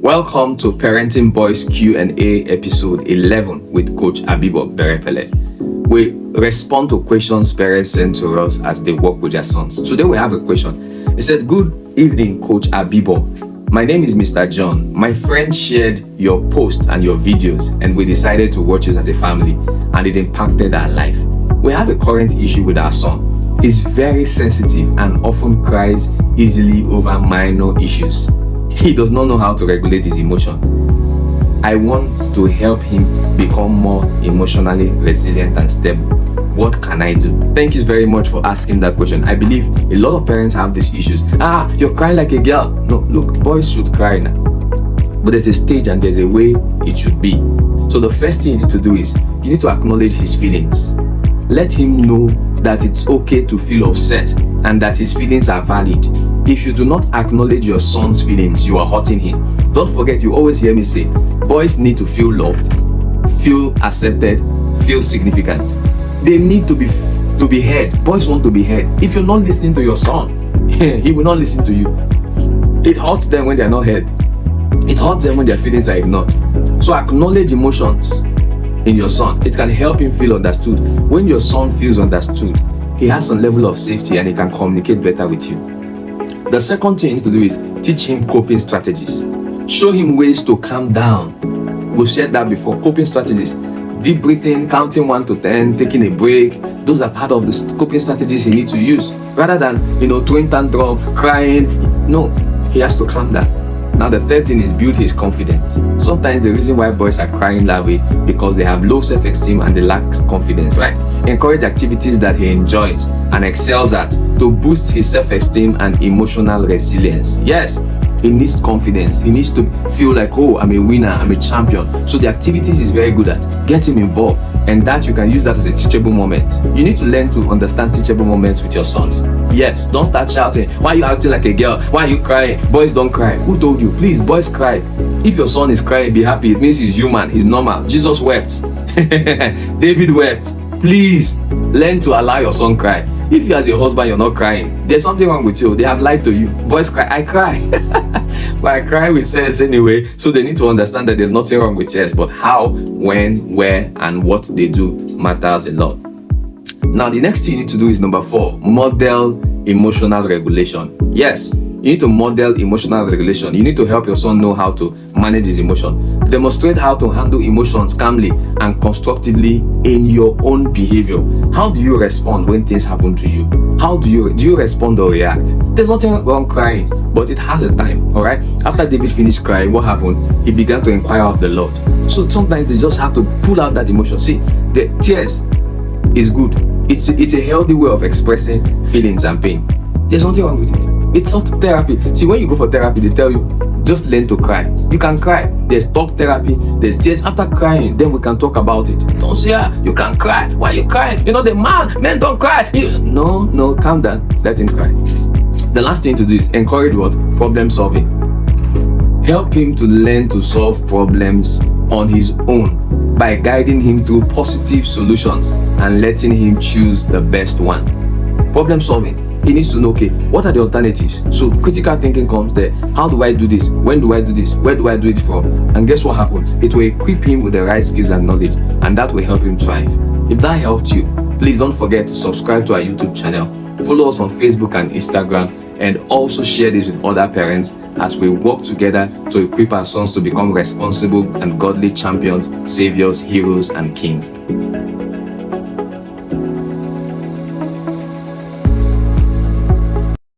Welcome to Parenting Boys Q&A episode 11 with Coach Abibo Berepele. We respond to questions parents send to us as they work with their sons. Today we have a question. It said, "Good evening, Coach Abibo. My name is Mr. John. My friend shared your post and your videos and we decided to watch it as a family and it impacted our life. We have a current issue with our son. He's very sensitive and often cries easily over minor issues. He does not know how to regulate his emotion. I want to help him become more emotionally resilient and stable. What can I do?" Thank you very much for asking that question. I believe a lot of parents have these issues. You're crying like a girl. No, look, boys should cry now. But there's a stage and there's a way it should be. So the first thing you need to do is you need to acknowledge his feelings. Let him know that it's okay to feel upset and that his feelings are valid. If you do not acknowledge your son's feelings, you are hurting him. Don't forget, you always hear me say, boys need to feel loved, feel accepted, feel significant. They need to be heard. Boys want to be heard. If you're not listening to your son, he will not listen to you. It hurts them when they're not heard. It hurts them when their feelings are ignored. So acknowledge emotions in your son. It can help him feel understood. When your son feels understood, he has some level of safety and he can communicate better with you. The second thing you need to do is teach him coping strategies. Show him ways to calm down. We've said that before. Coping strategies. Deep breathing, counting 1 to 10, taking a break. Those are part of the coping strategies he needs to use. Rather than, throwing tantrum, crying. No, he has to calm down. Now the third thing is build his confidence. Sometimes the reason why boys are crying that way because they have low self-esteem and they lack confidence, right? Encourage activities that he enjoys and excels at to boost his self-esteem and emotional resilience. Yes, he needs confidence. He needs to feel like, I'm a winner, I'm a champion. So the activities he's very good at, get him involved. And that you can use that as a teachable moment. You need to learn to understand teachable moments with your sons. Yes, don't start shouting, "Why are you acting like a girl? Why are you crying?" Boys don't cry. Who told you? Please, boys cry. If your son is crying, be happy. It means he's human, he's normal. Jesus wept. David wept. Please, learn to allow your son cry. If you as a husband, you're not crying, there's something wrong with you. They have lied to you. Boys cry. I cry. But I cry with sense anyway. So they need to understand that there's nothing wrong with tears. But how, when, where, and what they do matters a lot. Now, the next thing you need to do is number 4, model emotional regulation. Yes, you need to model emotional regulation. You need to help your son know how to manage his emotion. Demonstrate how to handle emotions calmly and constructively in your own behavior. How do you respond when things happen to you? How do you respond or react? There's nothing wrong crying, but it has a time, all right? After David finished crying, what happened? He began to inquire of the Lord. So sometimes they just have to pull out that emotion. See, the tears is good. It's a healthy way of expressing feelings and pain. There's nothing wrong with it. It's not therapy. See, when you go for therapy, they tell you, just learn to cry. You can cry. There's talk therapy. There's tears. After crying, then we can talk about it. Don't say, you can cry. Why you crying? Men don't cry. No, calm down. Let him cry. The last thing to do is encourage what? Problem solving. Help him to learn to solve problems on his own by guiding him through positive solutions and letting him choose the best one. Problem solving. He needs to know, what are the alternatives? So critical thinking comes there. How do I do this? When do I do this? Where do I do it from? And guess what happens? It will equip him with the right skills and knowledge, and that will help him thrive. If that helped you, please don't forget to subscribe to our YouTube channel, follow us on Facebook and Instagram, and also share this with other parents as we work together to equip our sons to become responsible and godly champions, saviors, heroes, and kings.